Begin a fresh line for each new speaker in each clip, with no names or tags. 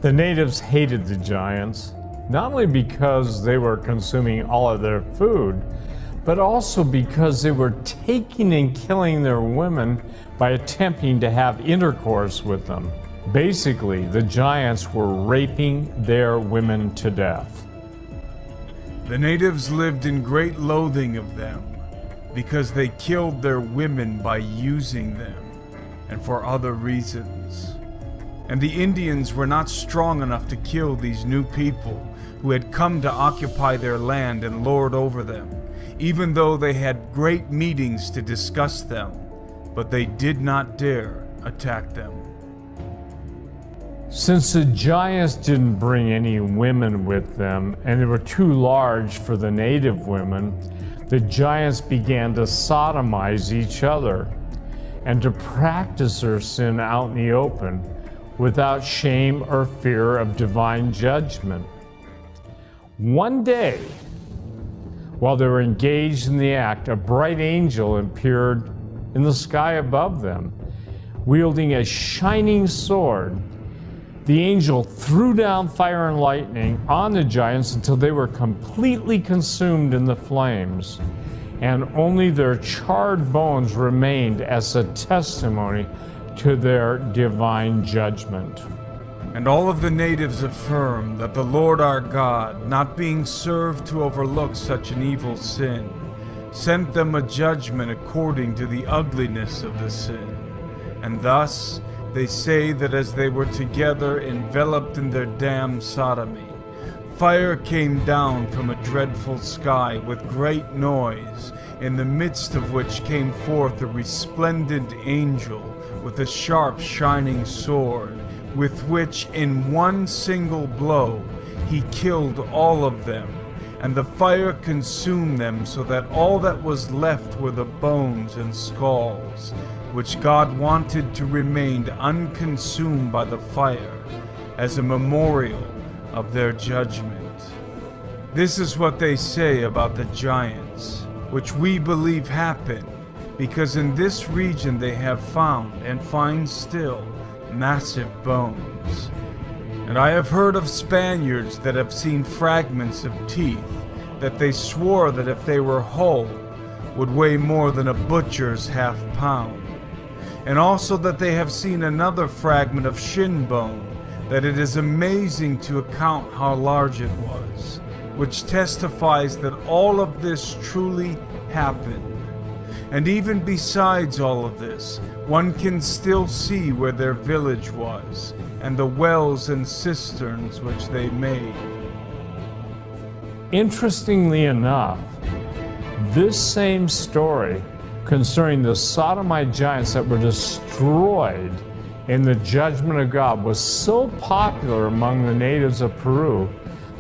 The natives hated the giants, not only because they were consuming all of their food, but also because they were taking and killing their women by attempting to have intercourse with them. Basically, the giants were raping their women to death.
The natives lived in great loathing of them because they killed their women by using them and for other reasons. And the Indians were not strong enough to kill these new people who had come to occupy their land and lord over them, even though they had great meetings to discuss them, but they did not dare attack them.
Since the giants didn't bring any women with them, and they were too large for the native women, the giants began to sodomize each other and to practice their sin out in the open without shame or fear of divine judgment. One day, while they were engaged in the act, a bright angel appeared in the sky above them, wielding a shining sword. The angel threw down fire and lightning on the giants until they were completely consumed in the flames, and only their charred bones remained as a testimony to their divine judgment.
And all of the natives affirm that the Lord our God, not being served to overlook such an evil sin, sent them a judgment according to the ugliness of the sin. And thus they say that as they were together enveloped in their damned sodomy, fire came down from a dreadful sky with great noise, in the midst of which came forth a resplendent angel with a sharp shining sword, with which in one single blow he killed all of them, and the fire consumed them, so that all that was left were the bones and skulls, which God wanted to remain unconsumed by the fire, as a memorial of their judgment. This is what they say about the giants, which we believe happened, because in this region they have found, and find still, massive bones. And I have heard of Spaniards that have seen fragments of teeth, that they swore that if they were whole, would weigh more than a butcher's half-pound. And also that they have seen another fragment of shin bone, that it is amazing to account how large it was, which testifies that all of this truly happened. And even besides all of this, one can still see where their village was, and the wells and cisterns which they made.
Interestingly enough, this same story concerning the Sodomite giants that were destroyed in the judgment of God was so popular among the natives of Peru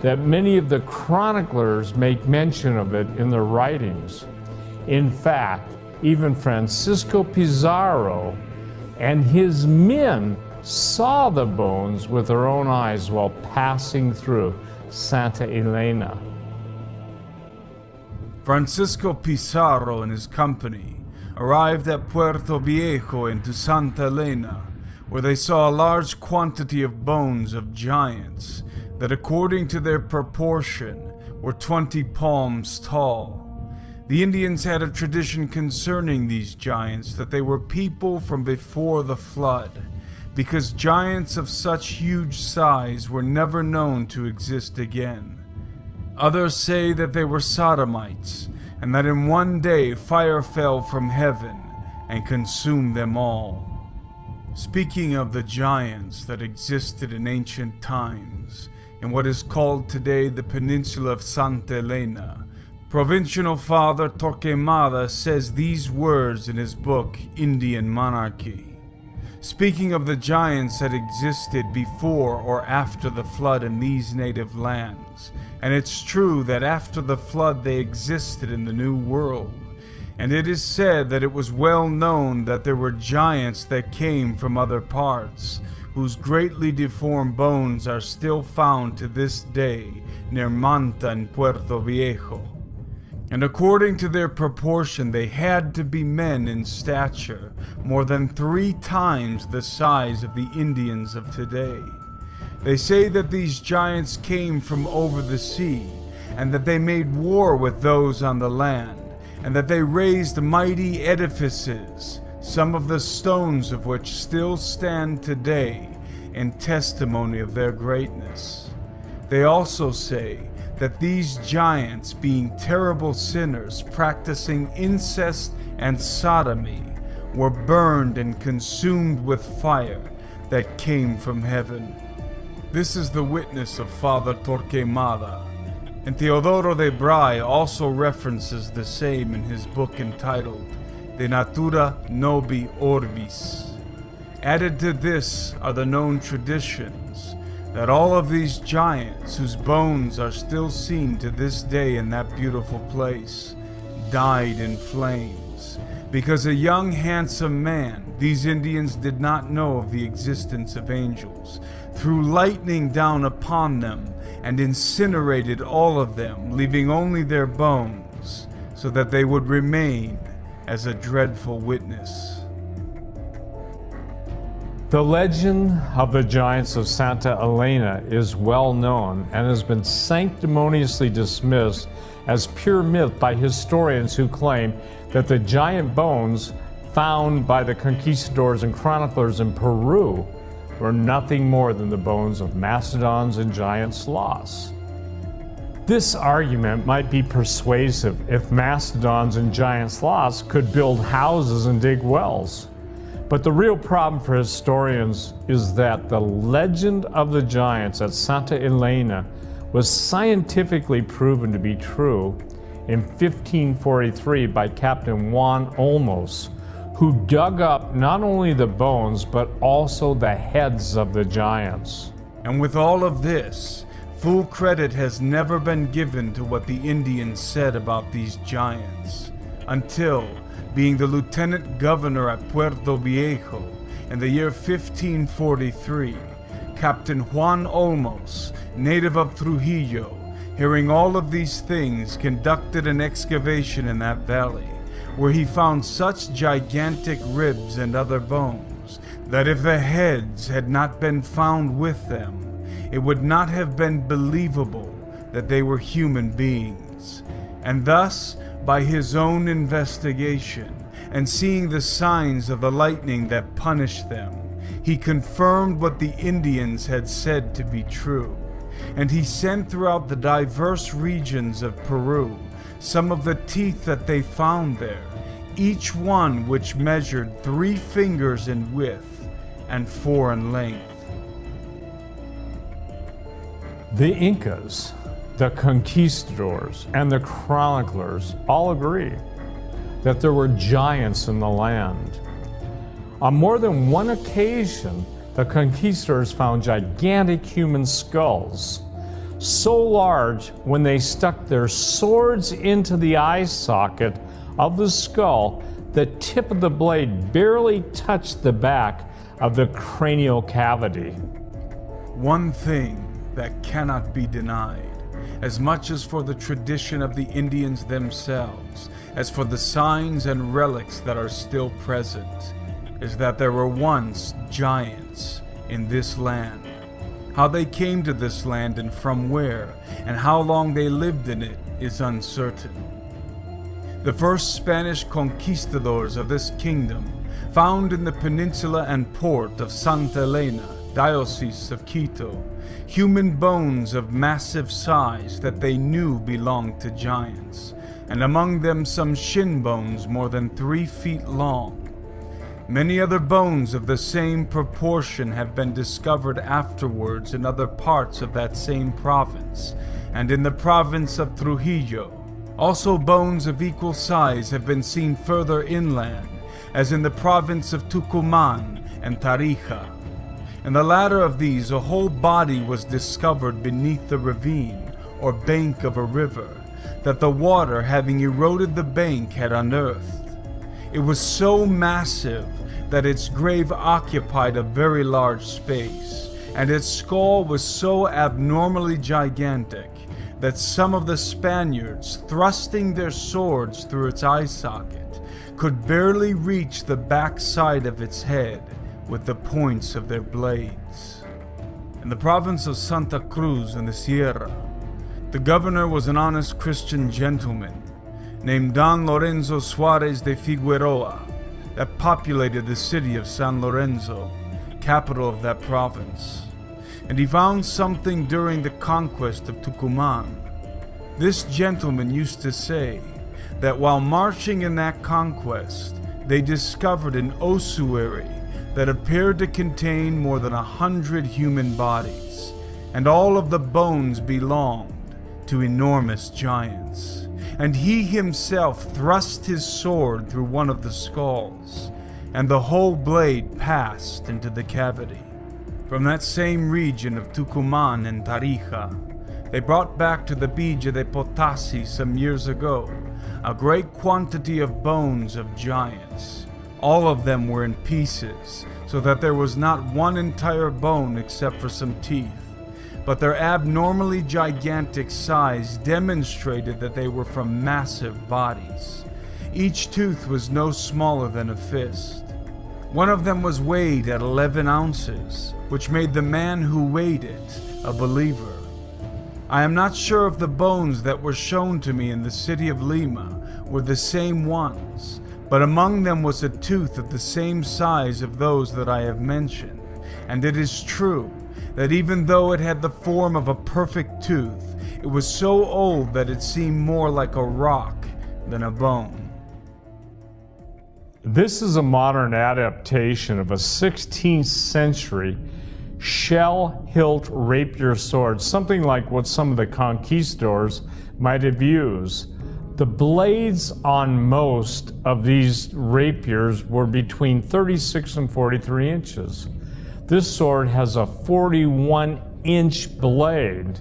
that many of the chroniclers make mention of it in their writings. In fact, even Francisco Pizarro and his men saw the bones with their own eyes while passing through Santa Elena.
Francisco Pizarro and his company arrived at Puerto Viejo into Santa Elena, where they saw a large quantity of bones of giants that, according to their proportion, were 20 palms tall. The Indians had a tradition concerning these giants that they were people from before the flood, because giants of such huge size were never known to exist again. Others say that they were sodomites, and that in one day fire fell from heaven and consumed them all. Speaking of the giants that existed in ancient times, in what is called today the peninsula of Santa Elena, Provincial Father Torquemada says these words in his book, Indian Monarchy. Speaking of the giants that existed before or after the flood in these native lands, and it's true that after the flood they existed in the New World, and it is said that it was well known that there were giants that came from other parts, whose greatly deformed bones are still found to this day near Manta in Puerto Viejo. And according to their proportion, they had to be men in stature, more than 3 times the size of the Indians of today. They say that these giants came from over the sea, and that they made war with those on the land, and that they raised mighty edifices, some of the stones of which still stand today in testimony of their greatness. They also say that these giants, being terrible sinners, practicing incest and sodomy, were burned and consumed with fire that came from heaven. This is the witness of Father Torquemada, and Teodoro de Bray also references the same in his book entitled De Natura Nobi Orbis. Added to this are the known traditions that all of these giants, whose bones are still seen to this day in that beautiful place, died in flames, because a young handsome man, these Indians did not know of the existence of angels, threw lightning down upon them and incinerated all of them, leaving only their bones, so that they would remain as a dreadful witness.
The legend of the giants of Santa Elena is well known and has been sanctimoniously dismissed as pure myth by historians who claim that the giant bones found by the conquistadors and chroniclers in Peru were nothing more than the bones of mastodons and giant sloths. This argument might be persuasive if mastodons and giant sloths could build houses and dig wells. But the real problem for historians is that the legend of the giants at Santa Elena was scientifically proven to be true in 1543 by Captain Juan Olmos, who dug up not only the bones but also the heads of the giants.
And with all of this, full credit has never been given to what the Indians said about these giants, until, being the lieutenant governor at Puerto Viejo in the year 1543, Captain Juan Olmos, native of Trujillo, hearing all of these things, conducted an excavation in that valley, where he found such gigantic ribs and other bones, that if the heads had not been found with them, it would not have been believable that they were human beings. And thus, by his own investigation, and seeing the signs of the lightning that punished them, he confirmed what the Indians had said to be true. And he sent throughout the diverse regions of Peru some of the teeth that they found there, each one which measured 3 fingers in width and 4 in length.
The Incas, the conquistadors, and the chroniclers all agree that there were giants in the land. On more than one occasion, the conquistadors found gigantic human skulls, so large when they stuck their swords into the eye socket of the skull, the tip of the blade barely touched the back of the cranial cavity.
One thing that cannot be denied, as much as for the tradition of the Indians themselves, as for the signs and relics that are still present, is that there were once giants in this land. How they came to this land and from where, and how long they lived in it, is uncertain. The first Spanish conquistadors of this kingdom found in the peninsula and port of Santa Elena, Diocese of Quito, human bones of massive size that they knew belonged to giants, and among them some shin bones more than 3 feet long. Many other bones of the same proportion have been discovered afterwards in other parts of that same province, and in the province of Trujillo. Also bones of equal size have been seen further inland, as in the province of Tucumán and Tarija. In the latter of these, a whole body was discovered beneath the ravine, or bank of a river, that the water, having eroded the bank, had unearthed. It was so massive that its grave occupied a very large space, and its skull was so abnormally gigantic that some of the Spaniards, thrusting their swords through its eye socket, could barely reach the back side of its head with the points of their blades. in the province of Santa Cruz in the Sierra. The governor was an honest Christian gentleman named Don Lorenzo Suarez de Figueroa that populated the city of San Lorenzo, capital of that province. And he found something during the conquest of Tucumán. This gentleman used to say that while marching in that conquest, they discovered an ossuary that appeared to contain more than 100 human bodies, and all of the bones belonged to enormous giants. And he himself thrust his sword through one of the skulls, and the whole blade passed into the cavity. From that same region of Tucumán and Tarija, they brought back to the Villa de Potasi some years ago a great quantity of bones of giants. All of them were in pieces, so that there was not one entire bone except for some teeth. But their abnormally gigantic size demonstrated that they were from massive bodies. Each tooth was no smaller than a fist. One of them was weighed at 11 ounces, which made the man who weighed it a believer. I am not sure if the bones that were shown to me in the city of Lima were the same ones, but among them was a tooth of the same size of those that I have mentioned. And it is true that even though it had the form of a perfect tooth, it was so old that it seemed more like a rock than a bone.
This is a modern adaptation of a 16th century shell-hilt rapier sword, something like what some of the conquistadors might have used. The blades on most of these rapiers were between 36 and 43 inches. This sword has a 41-inch blade.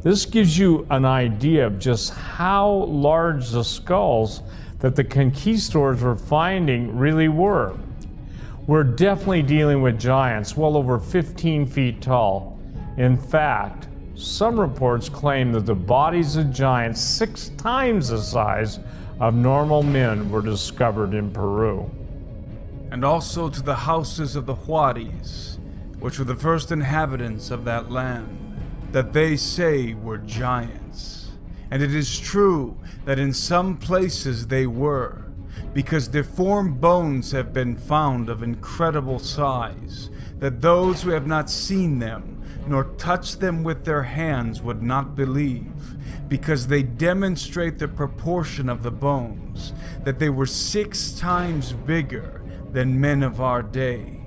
This gives you an idea of just how large the skulls that the conquistadors were finding really were. We're definitely dealing with giants well over 15 feet tall. In fact, some reports claim that the bodies of giants 6 times the size of normal men were discovered in Peru.
And also to the houses of the Juarez, which were the first inhabitants of that land, that they say were giants. And it is true that in some places they were, because deformed bones have been found of incredible size, that those who have not seen them nor touched them with their hands would not believe, because they demonstrate the proportion of the bones, that they were 6 times bigger than men of our day.